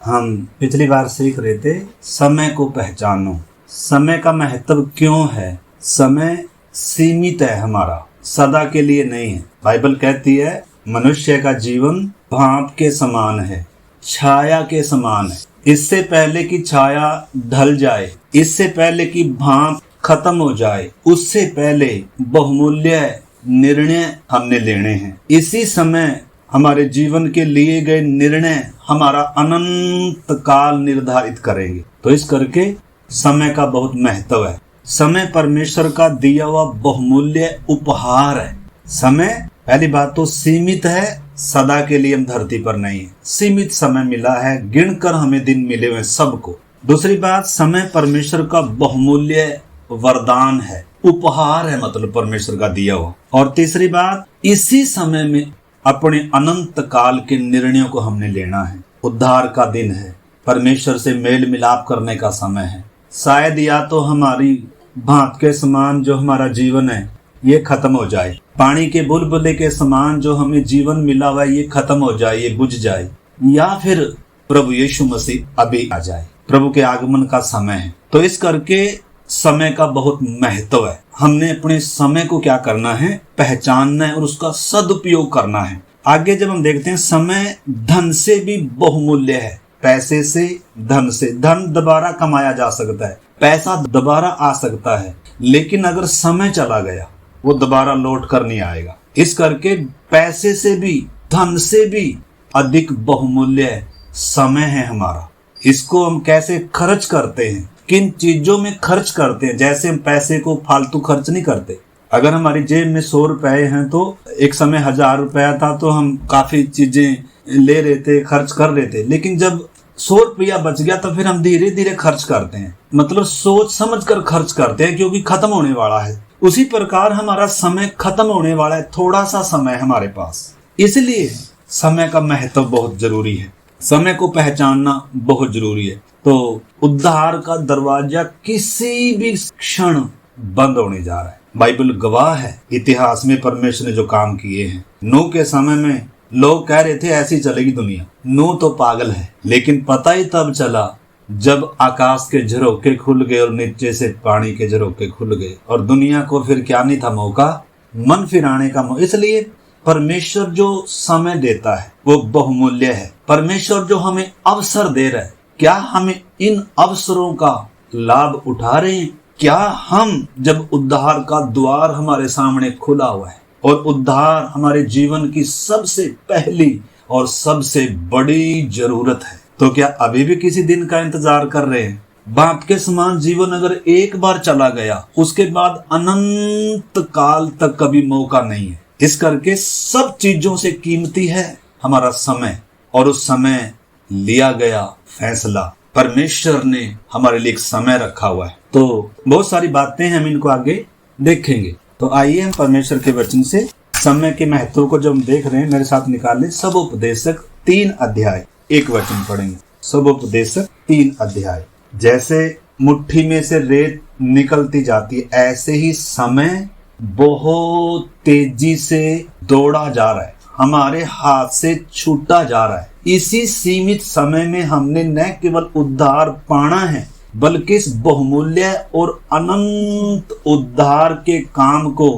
हम पिछली बार सीख रहे थे समय को पहचानो। समय का महत्व क्यों है? समय सीमित है, हमारा सदा के लिए नहीं है। बाइबल कहती है मनुष्य का जीवन भाप के समान है, छाया के समान है। इससे पहले कि छाया ढल जाए, इससे पहले कि भाप खत्म हो जाए, उससे पहले बहुमूल्य निर्णय हमने लेने हैं। इसी समय हमारे जीवन के लिए गए निर्णय हमारा अनंत काल निर्धारित करेंगे। तो इस करके समय का बहुत महत्व है। समय परमेश्वर का दिया हुआ बहुमूल्य उपहार है। समय पहली बात तो सीमित है, सदा के लिए हम धरती पर नहीं है। सीमित समय मिला है, गिनकर हमें दिन मिले हुए सबको। दूसरी बात, समय परमेश्वर का बहुमूल्य वरदान है, उपहार है, मतलब परमेश्वर का दिया हुआ। और तीसरी बात, इसी समय में अपने अनंत काल के निर्णयों को हमने लेना है। उद्धार का दिन है, परमेश्वर से मेल मिलाप करने का समय है। शायद या तो हमारी भाप के समान जो हमारा जीवन है ये खत्म हो जाए, पानी के बुलबुले के समान जो हमें जीवन मिला हुआ है ये खत्म हो जाए, ये बुझ जाए, या फिर प्रभु यीशु मसीह अभी आ जाए। प्रभु के आगमन का समय है। तो इस करके समय का बहुत महत्व है। हमने अपने समय को क्या करना है? पहचानना है और उसका सदुपयोग करना है। आगे जब हम देखते हैं, समय धन से भी बहुमूल्य है। पैसे से, धन से, धन दोबारा कमाया जा सकता है, पैसा दोबारा आ सकता है, लेकिन अगर समय चला गया वो दोबारा लौट कर नहीं आएगा। इस करके पैसे से भी, धन से भी अधिक बहुमूल्य समय है हमारा। इसको हम कैसे खर्च करते हैं, किन चीजों में खर्च करते हैं। जैसे हम पैसे को फालतू खर्च नहीं करते। अगर हमारी जेब में 100 रुपए हैं तो एक समय 1000 रुपया था तो हम काफी चीजें ले रहे थे, खर्च कर रहे थे, लेकिन जब 100 रुपया बच गया तो फिर हम धीरे धीरे खर्च करते हैं, मतलब सोच समझ कर खर्च करते हैं, क्योंकि खत्म होने वाला है। उसी प्रकार हमारा समय खत्म होने वाला है, थोड़ा सा समय हमारे पास। इसलिए समय का महत्व बहुत जरूरी है, समय को पहचानना बहुत जरूरी है। तो उद्धार का दरवाजा किसी भी क्षण बंद होने जा रहा है। बाइबल गवाह है, इतिहास में परमेश्वर ने जो काम किए हैं। नूह के समय में लोग कह रहे थे ऐसी चलेगी दुनिया, नूह तो पागल है, लेकिन पता ही तब चला जब आकाश के झरोखे खुल गए और नीचे से पानी के झरोखे खुल गए, और दुनिया को फिर क्या नहीं था मौका, मन फिराने का मौका। इसलिए परमेश्वर जो समय देता है वो बहुमूल्य है। परमेश्वर जो हमें अवसर दे रहा है, क्या हमें इन अवसरों का लाभ उठा रहे हैं? क्या हम, जब उद्धार का द्वार हमारे सामने खुला हुआ है और उद्धार हमारे जीवन की सबसे पहली और सबसे बड़ी जरूरत है, तो क्या अभी भी किसी दिन का इंतजार कर रहे हैं? बाप के समान जीवन अगर एक बार चला गया, उसके बाद अनंत काल तक कभी मौका नहीं है। इस करके सब चीजों से कीमती है हमारा समय, और उस समय लिया गया फैसला। परमेश्वर ने हमारे लिए एक समय रखा हुआ है। तो बहुत सारी बातें हम इनको आगे देखेंगे। तो आइए हम परमेश्वर के वचन से समय के महत्व को जब हम देख रहे हैं, मेरे साथ निकाल लें सबोपदेशक 3 अध्याय, एक वचन पढ़ेंगे। सबोपदेशक 3 अध्याय। जैसे मुट्ठी में से रेत निकलती जाती है, ऐसे ही समय बहुत तेजी से दौड़ा जा रहा है, हमारे हाथ से छूटा जा रहा है। इसी सीमित समय में हमने न केवल उद्धार पाना है, बल्कि इस बहुमूल्य और अनंत उद्धार के काम को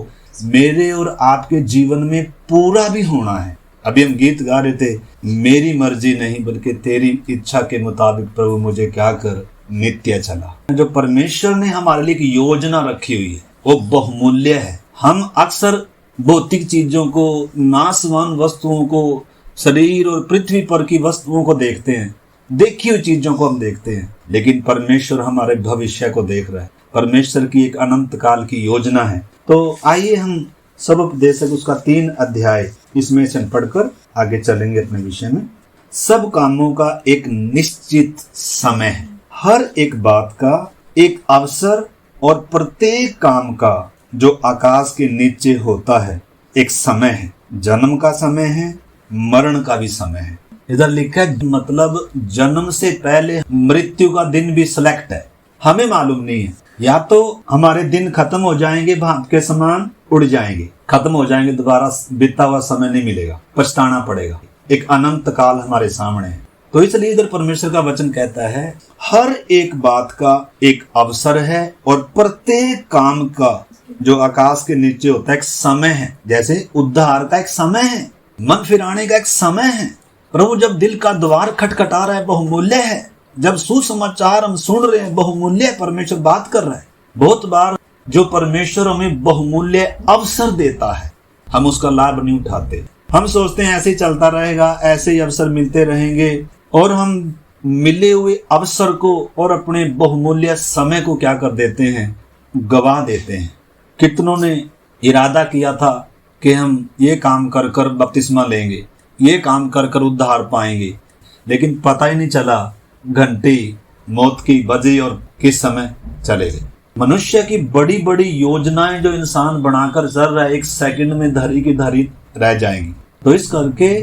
मेरे और आपके जीवन में पूरा भी होना है। अभी हम गीत गा रहे थे, मेरी मर्जी नहीं बल्कि तेरी इच्छा के मुताबिक प्रभु मुझे क्या कर, नित्य चला। जो परमेश्वर ने हमारे लिए एक योजना रखी हुई है वो बहुमूल्य है। हम अक्सर भौतिक चीजों को, नाशवान वस्तुओं को, शरीर और पृथ्वी पर की वस्तुओं को देखते हैं, देखी हुई चीजों को हम देखते हैं, लेकिन परमेश्वर हमारे भविष्य को देख रहा है। परमेश्वर की एक अनंत काल की योजना है। तो आइए हम सबोपदेशक उसका 3 अध्याय इसमें से पढ़कर आगे चलेंगे अपने विषय में। सब कामों का एक निश्चित समय है, हर एक बात का एक अवसर, और प्रत्येक काम का जो आकाश के नीचे होता है एक समय है। जन्म का समय है, मरण का भी समय है। इधर लिखा है, मतलब जन्म से पहले मृत्यु का दिन भी सिलेक्ट है। हमें मालूम नहीं है, या तो हमारे दिन खत्म हो जाएंगे, भाप के समान उड़ जाएंगे, खत्म हो जाएंगे, दोबारा बीता हुआ समय नहीं मिलेगा, पछताना पड़ेगा। एक अनंत काल हमारे सामने है। तो इसलिए इधर परमेश्वर का वचन कहता है हर एक बात का एक अवसर है और प्रत्येक काम का जो आकाश के नीचे होता है एक समय है। जैसे उद्धार का एक समय है, मन फिराने का एक समय है। प्रभु जब दिल का द्वार खटखटा रहा है बहुमूल्य है। जब सुसमाचार हम सुन रहे हैं बहुमूल्य है, परमेश्वर बात कर रहा है। बहुत बार जो परमेश्वर हमें बहुमूल्य अवसर देता है हम उसका लाभ नहीं उठाते। हम सोचते हैं ऐसे ही चलता रहेगा, ऐसे ही अवसर मिलते रहेंगे और हम मिले हुए अवसर को और अपने बहुमूल्य समय को क्या कर देते हैं, गवा देते हैं। कितनों ने इरादा किया था कि हम ये काम कर कर बपतिस्मा लेंगे, ये काम कर कर उद्धार पाएंगे, लेकिन पता ही नहीं चला घंटी मौत की बजी और किस समय चले गए। मनुष्य की बड़ी बड़ी योजनाएं जो इंसान बनाकर चल रहा है एक सेकंड में धरी की धरी रह जाएंगी। तो इस करके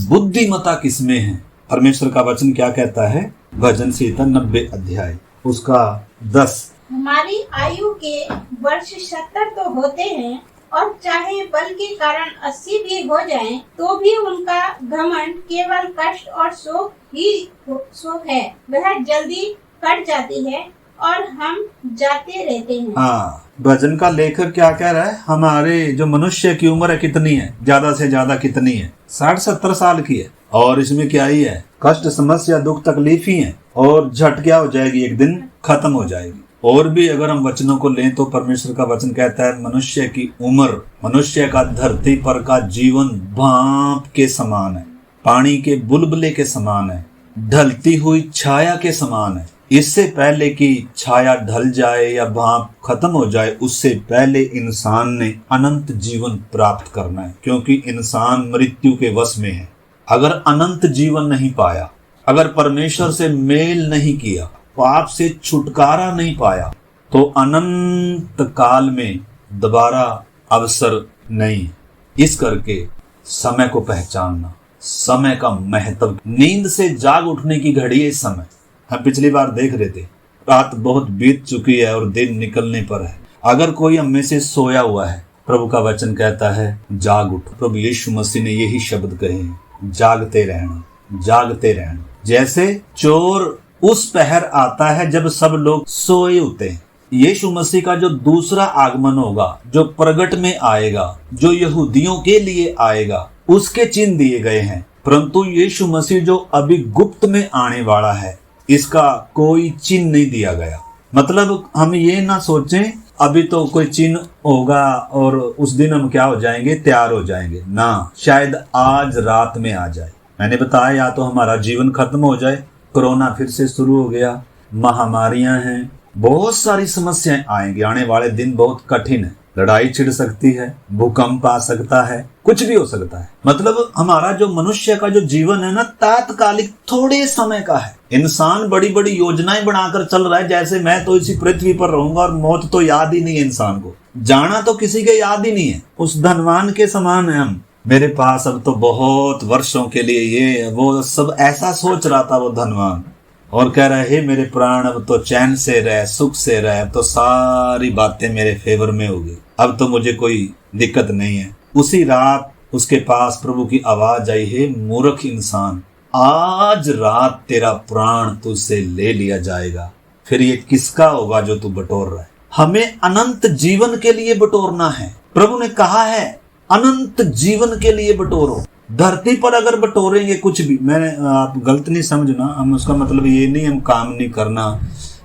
बुद्धिमता किसमें है? परमेश्वर का वचन क्या कहता है? भजन संहिता 90 अध्याय उसका 10। हमारी आयु के वर्ष 70 तो होते हैं और चाहे बल के कारण 80 भी हो जाएं, तो भी उनका घमंड केवल कष्ट और शोक है। वह जल्दी कट जाती है और हम जाते रहते हैं। हाँ, भजन का लेखक क्या कह रहा है? हमारे जो मनुष्य की उम्र है कितनी है, ज्यादा से ज्यादा कितनी है? 60-70 साल की है। और इसमें क्या ही है, कष्ट समस्या दुख तकलीफ ही है और झट क्या हो जाएगी, एक दिन खत्म हो जाएगी। और भी अगर हम वचनों को लें तो परमेश्वर का वचन कहता है मनुष्य की उम्र, मनुष्य का धरती पर का जीवन भाप के समान है, पानी के बुलबुले के समान है, ढलती हुई छाया के समान है। इससे पहले कि छाया ढल जाए या भाप खत्म हो जाए, उससे पहले इंसान ने अनंत जीवन प्राप्त करना है, क्योंकि इंसान मृत्यु के वश में है। अगर अनंत जीवन नहीं पाया, अगर परमेश्वर से मेल नहीं किया, पाप से छुटकारा नहीं पाया, तो अनंत काल में दोबारा अवसर नहीं। इस करके समय को पहचानना, समय का महत्व, नींद से जाग उठने की घड़ी है। इस समय हम पिछली बार देख रहे थे, रात बहुत बीत चुकी है और दिन निकलने पर है। अगर कोई हम में से सोया हुआ है, प्रभु का वचन कहता है जाग उठो। प्रभु यीशु मसीह ने यही शब्द कहे हैं, जागते रहना, जागते रहना। जैसे चोर उस पहर आता है जब सब लोग सोए होते हैं। यीशु मसीह का जो दूसरा आगमन होगा, जो प्रगट में आएगा, जो यहूदियों के लिए आएगा, उसके चिन्ह दिए गए हैं। परंतु यीशु मसीह जो अभी गुप्त में आने वाला है, इसका कोई चिन्ह नहीं दिया गया। मतलब हम ये ना सोचें अभी तो कोई चिन्ह होगा और उस दिन हम क्या हो जाएंगे, तैयार हो जाएंगे ना, शायद आज रात में आ जाए। मैंने बताया या तो हमारा जीवन खत्म हो जाए, कोरोना फिर से शुरू हो गया, महामारियां हैं, बहुत सारी समस्याएं आएंगी। आने वाले दिन बहुत कठिन है, लड़ाई छिड़ सकती है, भूकंप आ सकता है, कुछ भी हो सकता है। मतलब हमारा जो मनुष्य का जो जीवन है ना, तात्कालिक थोड़े समय का है। इंसान बड़ी बड़ी योजनाएं बनाकर चल रहा है, जैसे मैं तो इसी पृथ्वी पर रहूंगा और मौत तो याद ही नहीं है इंसान को, जाना तो किसी के याद ही नहीं है। उस धनवान के समान है हम, मेरे पास अब तो बहुत वर्षों के लिए ये वो सब ऐसा सोच रहा था वो धनवान, और कह रहे हे मेरे प्राण अब तो चैन से रह, सुख से रह, अब तो सारी बातें मेरे फेवर में होगी, अब तो मुझे कोई दिक्कत नहीं है। उसी रात उसके पास प्रभु की आवाज आई, हे मूर्ख इंसान, आज रात तेरा प्राण तुझसे ले लिया जाएगा, फिर ये किसका होगा जो तू बटोर रहा है। हमें अनंत जीवन के लिए बटोरना है। प्रभु ने कहा है अनंत जीवन के लिए बटोरो। धरती पर अगर बटोरेंगे कुछ भी, मैंने आप गलत नहीं समझना, हम उसका मतलब ये नहीं हम काम नहीं करना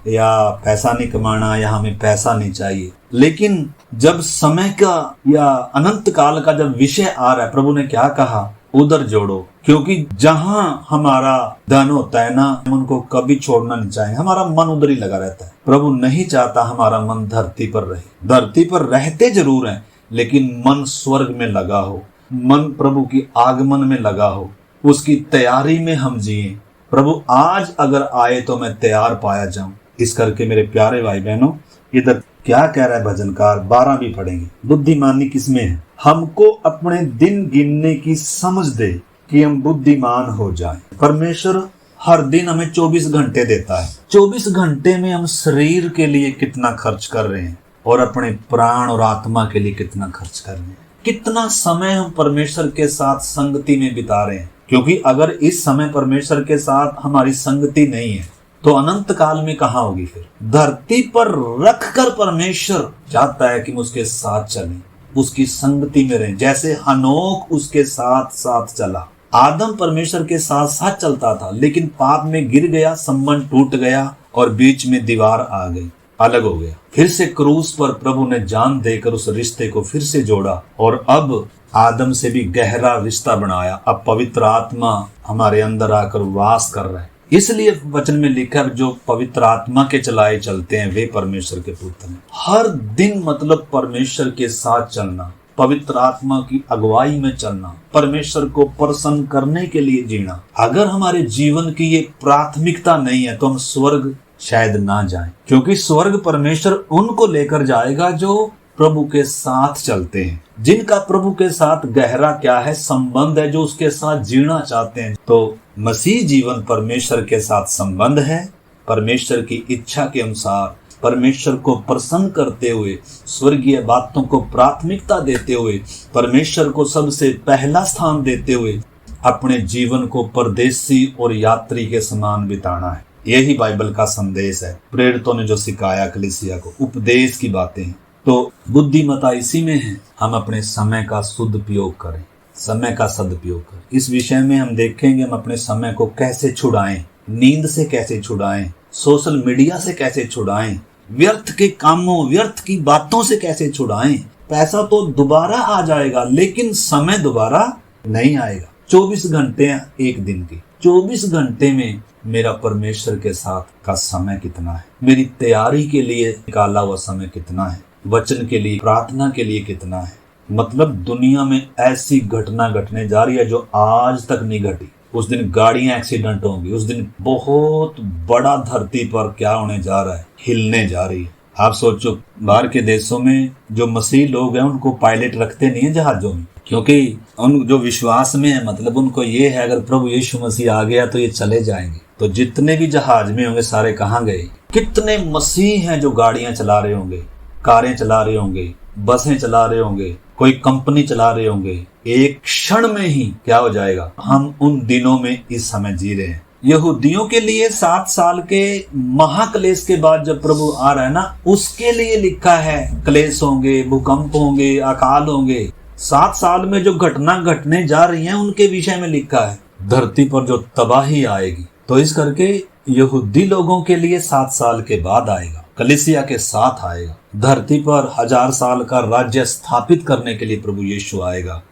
या पैसा नहीं कमाना या हमें पैसा नहीं चाहिए, लेकिन जब समय का या अनंत काल का जब विषय आ रहा है, प्रभु ने क्या कहा, उधर जोड़ो, क्योंकि जहां हमारा धन होता है ना, हम उनको कभी छोड़ना नहीं चाहेंगे, हमारा मन उधर ही लगा रहता है। प्रभु नहीं चाहता हमारा मन धरती पर रहे। धरती पर रहते जरूर हैं, लेकिन मन स्वर्ग में लगा हो, मन प्रभु की आगमन में लगा हो, उसकी तैयारी में हम जिए। प्रभु आज अगर आए तो मैं तैयार पाया जाऊं। इस करके मेरे प्यारे भाई बहनों, इधर क्या कह रहा है भजनकार, 12 भी पढ़ेंगे। बुद्धिमानी किसमें है? हमको अपने दिन गिनने की समझ दे कि हम बुद्धिमान हो जाएं। परमेश्वर हर दिन हमें 24 घंटे देता है। 24 घंटे में हम शरीर के लिए कितना खर्च कर रहे हैं और अपने प्राण और आत्मा के लिए कितना खर्च कर रहे हैं। कितना समय हम परमेश्वर के साथ संगति में बिता रहे हैं। क्योंकि अगर इस समय परमेश्वर के साथ हमारी संगति नहीं है तो अनंत काल में कहाँ होगी। फिर धरती पर रखकर परमेश्वर चाहता है कि हम उसके साथ चलें, उसकी संगति में रहें। जैसे हनोक उसके साथ साथ चला, आदम परमेश्वर के साथ साथ चलता था, लेकिन पाप में गिर गया, संबंध टूट गया और बीच में दीवार आ गई, अलग हो गया। फिर से क्रूस पर प्रभु ने जान देकर उस रिश्ते को फिर से जोड़ा और अब आदम से भी गहरा रिश्ता बनाया। अब पवित्र आत्मा हमारे अंदर आकर वास कर रहा है। इसलिए वचन में लिखा है, जो पवित्र आत्मा के चलाए चलते हैं वे परमेश्वर के पुत्र हैं। हर दिन मतलब परमेश्वर के साथ चलना, पवित्र आत्मा की अगुवाई में चलना, परमेश्वर को प्रसन्न करने के लिए जीना। अगर हमारे जीवन की ये प्राथमिकता नहीं है तो हम स्वर्ग शायद ना जाएं, क्योंकि स्वर्ग परमेश्वर उनको लेकर जाएगा जो प्रभु के साथ चलते हैं, जिनका प्रभु के साथ गहरा क्या है संबंध है, जो उसके साथ जीना चाहते हैं। तो मसीह जीवन परमेश्वर के साथ संबंध है, परमेश्वर की इच्छा के अनुसार, परमेश्वर को प्रसन्न करते हुए, स्वर्गीय बातों को प्राथमिकता देते हुए, परमेश्वर को सबसे पहला स्थान देते हुए अपने जीवन को परदेसी और यात्री के समान बिताना है। यही बाइबल का संदेश है। प्रेरितों ने जो सिखाया कलीसिया को, उपदेश की बातें हैं। तो बुद्धिमता इसी में है, हम अपने समय का सदुपयोग करें, समय का सदुपयोग करें। इस विषय में हम देखेंगे हम अपने समय को कैसे छुड़ाएं, नींद से कैसे छुड़ाएं, सोशल मीडिया से कैसे छुड़ाएं, व्यर्थ के कामों, व्यर्थ की बातों से कैसे छुड़ाएं। पैसा तो दोबारा आ जाएगा लेकिन समय दोबारा नहीं आएगा। 24 घंटे हैं एक दिन के, 24 घंटे में मेरा परमेश्वर के साथ का समय कितना है, मेरी तैयारी के लिए निकाला हुआ समय कितना है, वचन के लिए, प्रार्थना के लिए कितना है। मतलब दुनिया में ऐसी घटना घटने जा रही है जो आज तक नहीं घटी। उस दिन गाड़ियां एक्सीडेंट होंगी, उस दिन बहुत बड़ा धरती पर क्या होने जा रहा है, हिलने जा रही है। आप सोचो, बाहर के देशों में जो मसीह लोग हैं उनको पायलट रखते नहीं है जहाजों में, क्योंकि उन जो विश्वास में है, मतलब उनको ये है अगर प्रभु यीशु मसीह आ गया तो ये चले जाएंगे। तो जितने भी जहाज में होंगे सारे कहाँ गए। कितने मसीह हैं जो गाड़ियां चला रहे होंगे, कारें चला रहे होंगे, बसें चला रहे होंगे, कोई कंपनी चला रहे होंगे। एक क्षण में ही क्या हो जाएगा। हम उन दिनों में इस समय जी रहे हैं। यहूदियों के लिए 7 साल के महाक्लेश के बाद जब प्रभु आ रहा है ना, उसके लिए लिखा है क्लेश होंगे, भूकंप होंगे, अकाल होंगे। 7 साल में जो घटना घटने जा रही हैं उनके विषय में लिखा है, धरती पर जो तबाही आएगी। तो इस करके यहूदी लोगों के लिए 7 साल के बाद आएगा, कलीसिया के साथ आएगा। धरती पर 1000 साल का राज्य स्थापित करने के लिए प्रभु यीशु आएगा।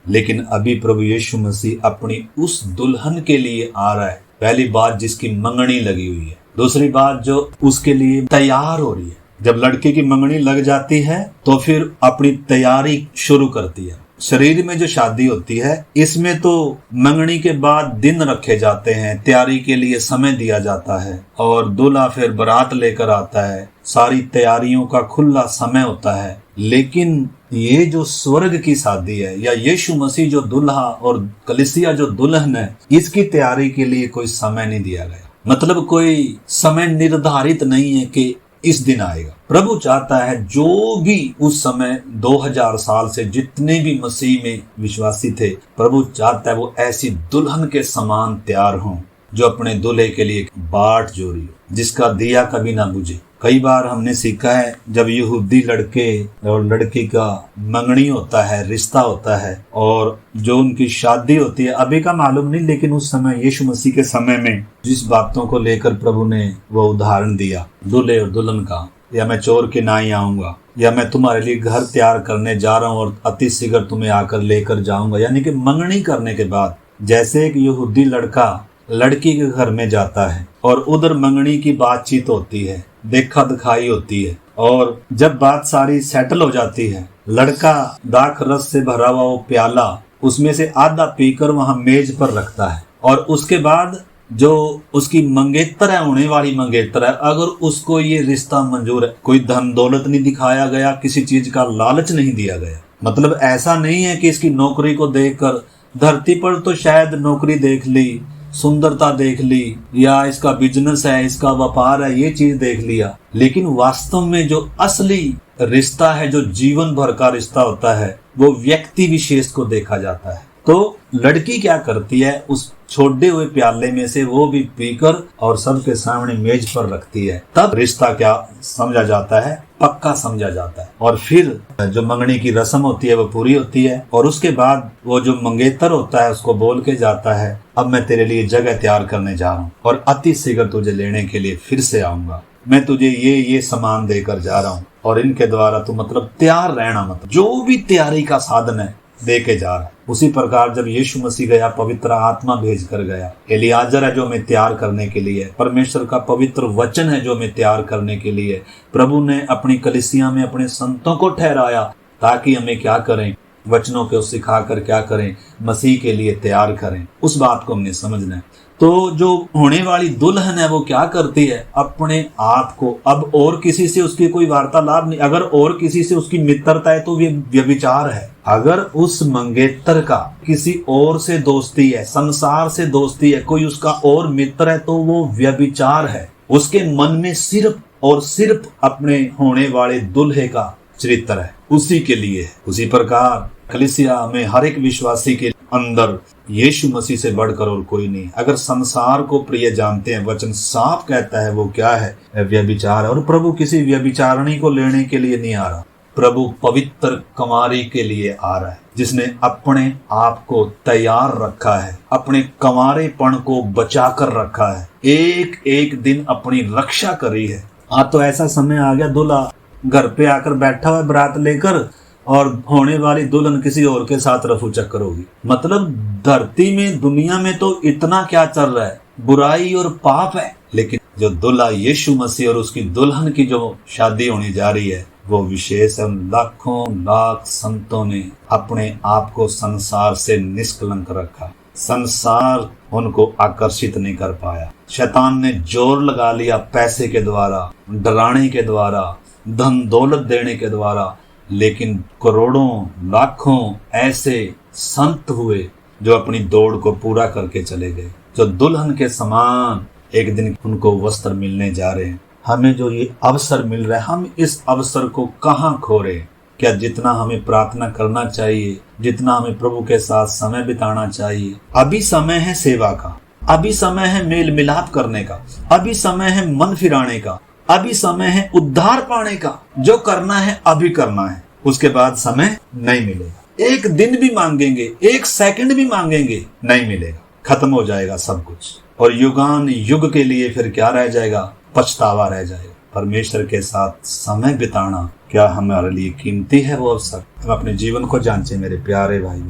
लेकिन अभी प्रभु यीशु मसीह अपनी उस दुल्हन के लिए आ रहा है। पहली बात जिसकी मंगनी लगी हुई है, दूसरी बात जो उसके लिए तैयार हो रही है। जब लड़के की मंगनी लग जाती है तो फिर अपनी तैयारी शुरू करती है। शरीर में जो शादी होती है इसमें तो मंगनी के बाद दिन रखे जाते हैं, तैयारी के लिए समय दिया जाता है और दूल्हा फिर बारात लेकर आता है, सारी तैयारियों का खुला समय होता है। लेकिन ये जो स्वर्ग की शादी है या यीशु मसीह जो दूल्हा और कलीसिया जो दुल्हन है, इसकी तैयारी के लिए कोई समय नहीं दिया गया। मतलब कोई समय निर्धारित नहीं है कि इस दिन आएगा। प्रभु चाहता है जो भी उस समय 2000 साल से जितने भी मसीह में विश्वासी थे, प्रभु चाहता है वो ऐसी दुल्हन के समान तैयार हों जो अपने दूल्हे के लिए बाट जोड़ी हो, जिसका दिया कभी ना बुझे। कई बार हमने सीखा है जब यहूदी लड़के और लड़की का मंगनी होता है, रिश्ता होता है और जो उनकी शादी होती है, अभी का मालूम नहीं, लेकिन उस समय यीशु मसीह के समय में जिस बातों को लेकर प्रभु ने वो उदाहरण दिया दूल्हे और दुल्हन का, या मैं चोर के ना ही आऊंगा, या मैं तुम्हारे लिए घर तैयार करने जा रहा हूँ और अति शीघ्र तुम्हें आकर लेकर जाऊंगा। यानी कि मंगनी करने के बाद जैसे एक यहूदी लड़का लड़की के घर में जाता है और उधर मंगनी की बातचीत होती है, देखा दिखाई होती है, और जब बात सारी सेटल हो जाती है, लड़का दाख रस से भरा हुआ वो प्याला उसमें से आधा पीकर वहां मेज पर रखता है और उसके बाद जो उसकी मंगेतर है, होने वाली मंगेतर है, अगर उसको ये रिश्ता मंजूर है, कोई धन दौलत नहीं दिखाया गया, किसी चीज का लालच नहीं दिया गया। मतलब ऐसा नहीं है कि इसकी नौकरी को देखकर, धरती पर तो शायद नौकरी देख ली, सुंदरता देख ली, या इसका बिजनेस है, इसका व्यापार है, ये चीज देख लिया, लेकिन वास्तव में जो असली रिश्ता है, जो जीवन भर का रिश्ता होता है, वो व्यक्ति विशेष को देखा जाता है। तो लड़की क्या करती है, उस छोड़े हुए प्याले में से वो भी पीकर और सबके सामने मेज पर रखती है। तब रिश्ता क्या समझा जाता है, पक्का समझा जाता है। और फिर जो मंगनी की रस्म होती है वो पूरी होती है, और उसके बाद वो जो मंगेतर होता है उसको बोल के जाता है, अब मैं तेरे लिए जगह तैयार करने जा रहा हूँ और अति शीघ्र तुझे लेने के लिए फिर से आऊंगा। मैं तुझे ये सामान देकर जा रहा हूँ और इनके द्वारा तू मतलब तैयार रहना, मतलब जो भी तैयारी का साधन है दे के जा रहा है। उसी प्रकार जब यीशु मसीह गया, पवित्र आत्मा भेज कर गया। एलियाजर है जो हमें तैयार करने के लिए, परमेश्वर का पवित्र वचन है जो हमें तैयार करने के लिए। प्रभु ने अपनी कलीसिया में अपने संतों को ठहराया ताकि हमें क्या करें, वचनों को सिखा कर क्या करें, मसीह के लिए तैयार करें। उस बात को हमने समझना है। तो जो होने वाली दुल्हन है वो क्या करती है, अपने आप को, अब और किसी से उसकी कोई वार्तालाप नहीं। अगर और किसी से उसकी मित्रता है तो ये व्यभिचार है। अगर उस मंगेतर का किसी और से दोस्ती है, संसार से दोस्ती है, कोई उसका और मित्र है, तो वो व्यभिचार है। उसके मन में सिर्फ और सिर्फ अपने होने वाले दुल्हे का चरित्र है, उसी के लिए है। उसी प्रकार कलीसिया में हर एक विश्वासी के अंदर यीशु मसीह से बढ़कर और कोई नहीं। अगर संसार को प्रिय जानते हैं, वचन साफ कहता है वो क्या है, व्यभिचार है। और प्रभु किसी व्यभिचारणी को लेने के लिए नहीं आ रहा, प्रभु पवित्र कुमारी के लिए आ रहा है, जिसने अपने आप को तैयार रखा है, अपने कंवारेपन को बचा कर रखा है, एक एक दिन अपनी रक्षा करी है। हाँ, तो ऐसा समय आ गया, दूल्हा घर पे आकर बैठा हुआ बारात लेकर और होने वाली दुल्हन किसी और के साथ रफू चक्कर होगी। मतलब धरती में, दुनिया में तो इतना क्या चल रहा है, बुराई और पाप है। लेकिन जो दूल्हा यीशु मसीह और उसकी दुल्हन की जो शादी होने जा रही है वो विशेष है। लाखों लाख संतों ने अपने आप को संसार से निष्कलंक रखा। संसार उनको आकर्षित नहीं कर पाया। शैतान ने जोर लगा लिया पैसे के द्वारा, डराने के द्वारा, धन दौलत देने के द्वारा, लेकिन करोड़ों लाखों ऐसे संत हुए जो अपनी दौड़ को पूरा करके चले गए, जो दुल्हन के समान एक दिन उनको वस्त्र मिलने जा रहे हैं। हमें जो ये अवसर मिल रहा है, हम इस अवसर को कहाँ खो रहे हैं? क्या जितना हमें प्रार्थना करना चाहिए, जितना हमें प्रभु के साथ समय बिताना चाहिए, अभी समय है सेवा का, अभी समय है मेल मिलाप करने का, अभी समय है मन फिराने का, अभी समय है उद्धार पाने का। जो करना है अभी करना है, उसके बाद समय नहीं मिलेगा। एक दिन भी मांगेंगे, एक सेकंड भी मांगेंगे, नहीं मिलेगा, खत्म हो जाएगा सब कुछ। और युगान युग के लिए फिर क्या रह जाएगा? पछतावा रह जाएगा। परमेश्वर के साथ समय बिताना क्या हमारे लिए कीमती है वो अवसर? हम अपने जीवन को जांचे मेरे प्यारे भाई।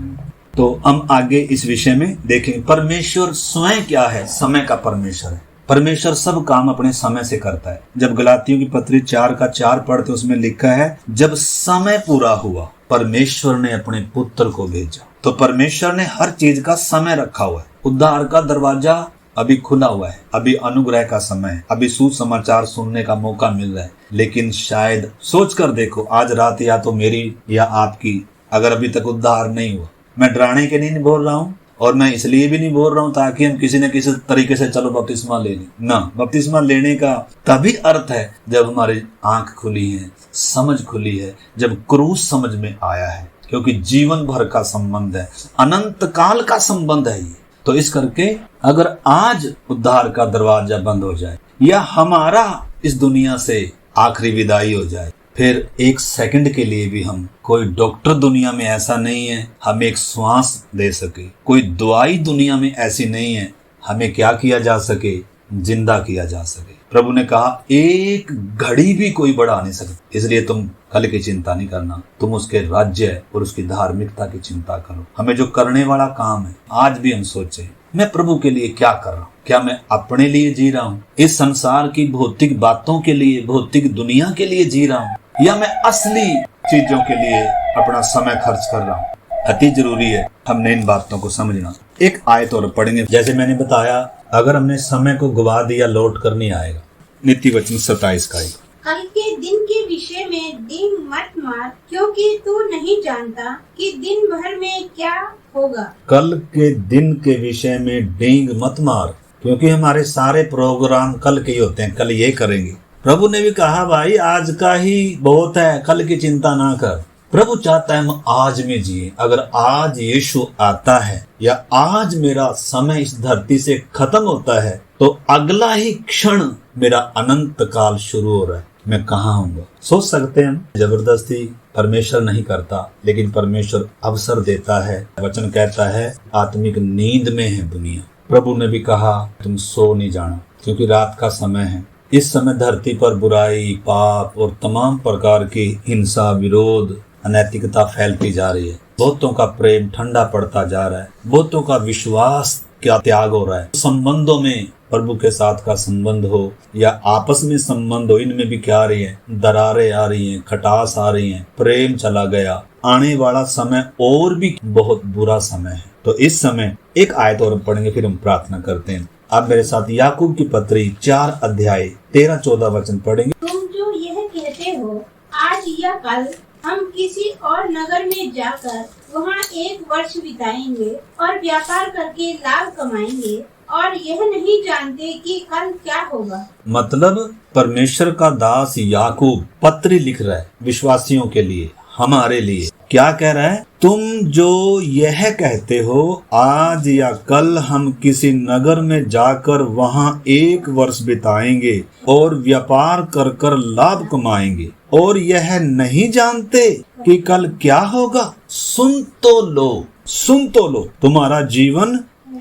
तो हम आगे इस विषय में देखेंगे। परमेश्वर स्वयं क्या है? समय का परमेश्वर है। परमेश्वर सब काम अपने समय से करता है। जब गलातियों की पत्री 4:4 पढ़ते उसमें लिखा है, जब समय पूरा हुआ परमेश्वर ने अपने पुत्र को भेजा। तो परमेश्वर ने हर चीज का समय रखा हुआ है। उद्धार का दरवाजा अभी खुला हुआ है, अभी अनुग्रह का समय है, अभी सुसमाचार सुनने का मौका मिल रहा है। लेकिन शायद सोच कर देखो, आज रात या तो मेरी या आपकी अगर अभी तक उद्धार नहीं हुआ, मैं डराने के लिए नहीं बोल रहा हूँ और मैं इसलिए भी नहीं बोल रहा हूँ ताकि हम किसी न किसी तरीके से चलो बपतिस्मा ले लें ना। बपतिस्मा लेने का तभी अर्थ है जब हमारी आंख खुली है, समझ खुली है, जब क्रूस समझ में आया है, क्योंकि जीवन भर का संबंध है, अनंत काल का संबंध है ये। तो इस करके अगर आज उद्धार का दरवाजा बंद हो जाए या हमारा इस दुनिया से आखिरी विदाई हो जाए, फिर एक सेकंड के लिए भी हम, कोई डॉक्टर दुनिया में ऐसा नहीं है हमें एक श्वास दे सके, कोई दवाई दुनिया में ऐसी नहीं है हमें क्या किया जा सके, जिंदा किया जा सके। प्रभु ने कहा एक घड़ी भी कोई बढ़ा नहीं सकता, इसलिए तुम कल की चिंता नहीं करना, तुम उसके राज्य और उसकी धार्मिकता की चिंता करो। हमें जो करने वाला काम है आज भी हम सोचे, मैं प्रभु के लिए क्या कर रहा हूँ? क्या मैं अपने लिए जी रहा हूँ, इस संसार की भौतिक बातों के लिए, भौतिक दुनिया के लिए जी रहा हूँ, या मैं असली चीजों के लिए अपना समय खर्च कर रहा हूँ? अति जरूरी है हमने इन बातों को समझना। एक आयत और पढ़ेंगे। जैसे मैंने बताया, अगर हमने समय को गवा दिया लौट कर नहीं आएगा। नीति वचन 27 का। कल के दिन के विषय में डींग मत मार, क्योंकि तू नहीं जानता कि दिन भर में क्या होगा। कल के दिन के विषय में डींग मत मार, क्योंकि हमारे सारे प्रोग्राम कल के ही होते हैं, कल ये करेंगे। प्रभु ने भी कहा भाई आज का ही बहुत है, कल की चिंता ना कर। प्रभु चाहता है हम आज में जिए। अगर आज यीशु आता है या आज मेरा समय इस धरती से खत्म होता है तो अगला ही क्षण मेरा अनंत काल शुरू हो रहा है, मैं कहाँ होऊंगा। सोच सकते हैं हम, जबरदस्ती परमेश्वर नहीं करता, लेकिन परमेश्वर अवसर देता है। वचन कहता है आत्मिक नींद में है दुनिया। प्रभु ने भी कहा तुम सो नहीं जाना, क्योंकि रात का समय है। इस समय धरती पर बुराई, पाप और तमाम प्रकार की हिंसा, विरोध, अनैतिकता फैलती जा रही है। बहुतों का प्रेम ठंडा पड़ता जा रहा है, बहुतों का विश्वास क्या त्याग हो रहा है। संबंधों में, प्रभु के साथ का संबंध हो या आपस में संबंध हो, इनमें भी क्या आ रही है, दरारें आ रही हैं, खटास आ रही हैं, प्रेम चला गया। आने वाला समय और भी बहुत बुरा समय है। तो इस समय एक आयत और पढ़ेंगे, फिर हम प्रार्थना करते हैं। आप मेरे साथ याकूब की पत्री 4 अध्याय 13-14 वचन पढ़ेंगे। तुम जो यह कहते हो आज या कल हम किसी और नगर में जाकर वहाँ 1 वर्ष बिताएंगे और व्यापार करके लाभ कमाएंगे और यह नहीं जानते कि कल क्या होगा। मतलब परमेश्वर का दास याकूब पत्री लिख रहा है विश्वासियों के लिए, हमारे लिए। क्या कह रहा है? तुम जो यह कहते हो आज या कल हम किसी नगर में जाकर वहाँ 1 वर्ष बिताएंगे और व्यापार कर कर लाभ कमाएंगे और यह नहीं जानते कि कल क्या होगा। सुन तो लो, तुम्हारा जीवन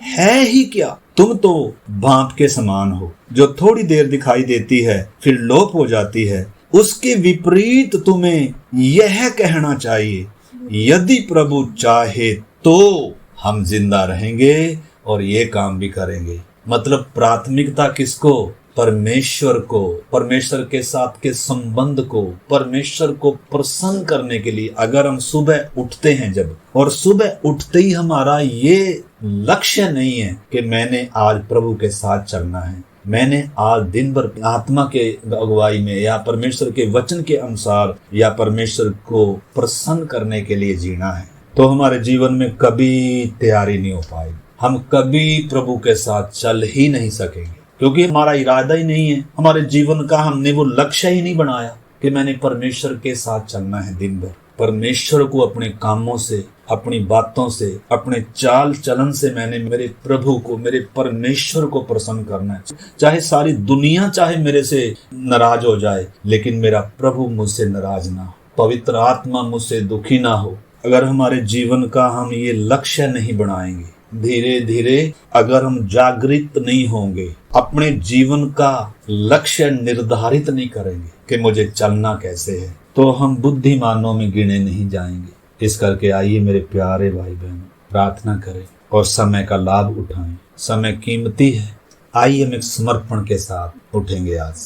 है ही क्या। तुम तो भाप के समान हो जो थोड़ी देर दिखाई देती है फिर लोप हो जाती है। उसके विपरीत तुम्हें यह कहना चाहिए, यदि प्रभु चाहे तो हम जिंदा रहेंगे और ये काम भी करेंगे। मतलब प्राथमिकता किसको? परमेश्वर को, परमेश्वर के साथ के संबंध को, परमेश्वर को प्रसन्न करने के लिए। अगर हम सुबह उठते हैं जब, और सुबह उठते ही हमारा ये लक्ष्य नहीं है कि मैंने आज प्रभु के साथ चलना है, मैंने आज दिन भर आत्मा के अगुवाई में या परमेश्वर के वचन के अनुसार या परमेश्वर को प्रसन्न करने के लिए जीना है, तो हमारे जीवन में कभी तैयारी नहीं हो पाएगी। हम कभी प्रभु के साथ चल ही नहीं सकेंगे, क्योंकि हमारा इरादा ही नहीं है, हमारे जीवन का हमने वो लक्ष्य ही नहीं बनाया कि मैंने परमेश्वर के साथ चलना है दिन भर। परमेश्वर को अपने कामों से, अपनी बातों से, अपने चाल चलन से मैंने मेरे प्रभु को, मेरे परमेश्वर को प्रसन्न करना है। चाहे सारी दुनिया चाहे मेरे से नाराज हो जाए, लेकिन मेरा प्रभु मुझसे नाराज ना हो, पवित्र आत्मा मुझसे दुखी ना हो। अगर हमारे जीवन का हम ये लक्ष्य नहीं बनाएंगे, धीरे धीरे अगर हम जागृत नहीं होंगे, अपने जीवन का लक्ष्य निर्धारित नहीं करेंगे कि मुझे चलना कैसे है, तो हम बुद्धिमानों में गिने नहीं जाएंगे। इस करके आइए मेरे प्यारे भाई बहन, प्रार्थना करें और समय का लाभ उठाएं। समय कीमती है। आइए हम एक समर्पण के साथ उठेंगे, आज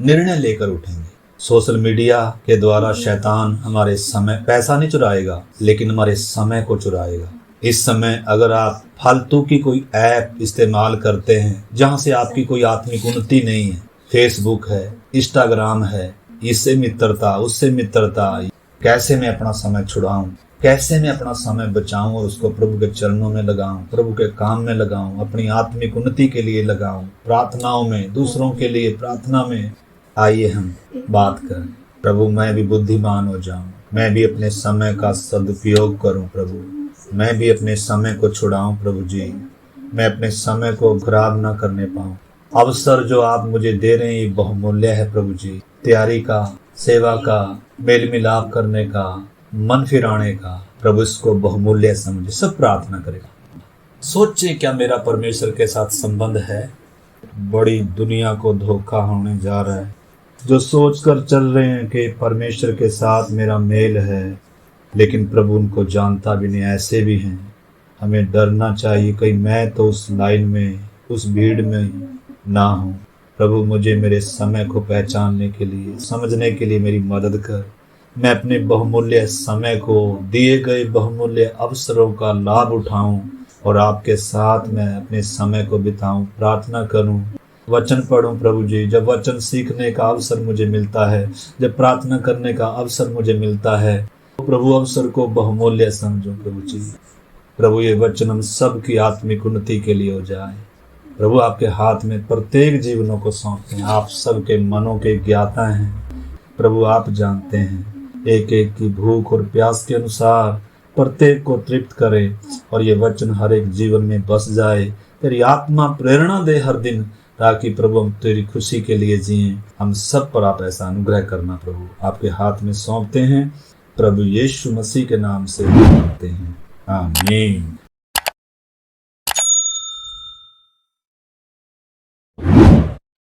निर्णय लेकर उठेंगे। सोशल मीडिया के द्वारा शैतान हमारे समय, पैसा नहीं चुराएगा लेकिन हमारे समय को चुराएगा। इस समय अगर आप फालतू की कोई ऐप इस्तेमाल करते हैं जहां से आपकी कोई आत्मिक उन्नति नहीं है, फेसबुक है, इंस्टाग्राम है, इससे मित्रता, उससे मित्रता, कैसे मैं अपना समय छुड़ाऊं, कैसे मैं अपना समय बचाऊं और उसको प्रभु के चरणों में लगाऊं, प्रभु के काम में लगाऊं, अपनी आत्मिक उन्नति के लिए लगाऊं, प्रार्थनाओं में, दूसरों के लिए प्रार्थना में। आइए हम बात करें, प्रभु मैं भी बुद्धिमान हो जाऊं, मैं भी अपने समय का सदुपयोग करूं प्रभु, मैं भी अपने समय को छुड़ाऊं प्रभु जी, मैं अपने समय को खराब ना करने पाऊं। अवसर जो आप मुझे दे रहे हैं ये बहुमूल्य है प्रभु जी, तैयारी का, सेवा का, मेल मिलाप करने का, मन फिराने का, प्रभु इसको बहुमूल्य समझे। सब प्रार्थना करेगा। सोचे क्या मेरा परमेश्वर के साथ संबंध है? बड़ी दुनिया को धोखा होने जा रहा है जो सोचकर चल रहे हैं कि परमेश्वर के साथ मेरा मेल है, लेकिन प्रभु उनको जानता भी नहीं। ऐसे भी हैं। हमें डरना चाहिए कहीं मैं तो उस लाइन में, उस भीड़ में ना हूँ। प्रभु मुझे मेरे समय को पहचानने के लिए, समझने के लिए मेरी मदद कर। मैं अपने बहुमूल्य समय को, दिए गए बहुमूल्य अवसरों का लाभ उठाऊं और आपके साथ मैं अपने समय को बिताऊं। प्रार्थना करूं, वचन पढ़ूं प्रभु जी। जब वचन सीखने का अवसर मुझे मिलता है, जब प्रार्थना करने का अवसर मुझे मिलता है, तो प्रभु अवसर को बहुमूल्य समझूं प्रभु जी। प्रभु ये वचन हम सब की आत्मिक उन्नति के लिए हो जाए। प्रभु आपके हाथ में प्रत्येक जीवनों को सौंपते हैं। आप सबके मनों के ज्ञाता हैं प्रभु, आप जानते हैं। एक एक की भूख और प्यास के अनुसार प्रत्येक को तृप्त करे और ये वचन हर एक जीवन में बस जाए। तेरी आत्मा प्रेरणा दे हर दिन, ताकि प्रभु हम तेरी खुशी के लिए जिए। हम सब पर आप ऐसा अनुग्रह करना प्रभु, आपके हाथ में सौंपते हैं प्रभु यीशु मसीह के नाम से मांगते हैं, आमीन।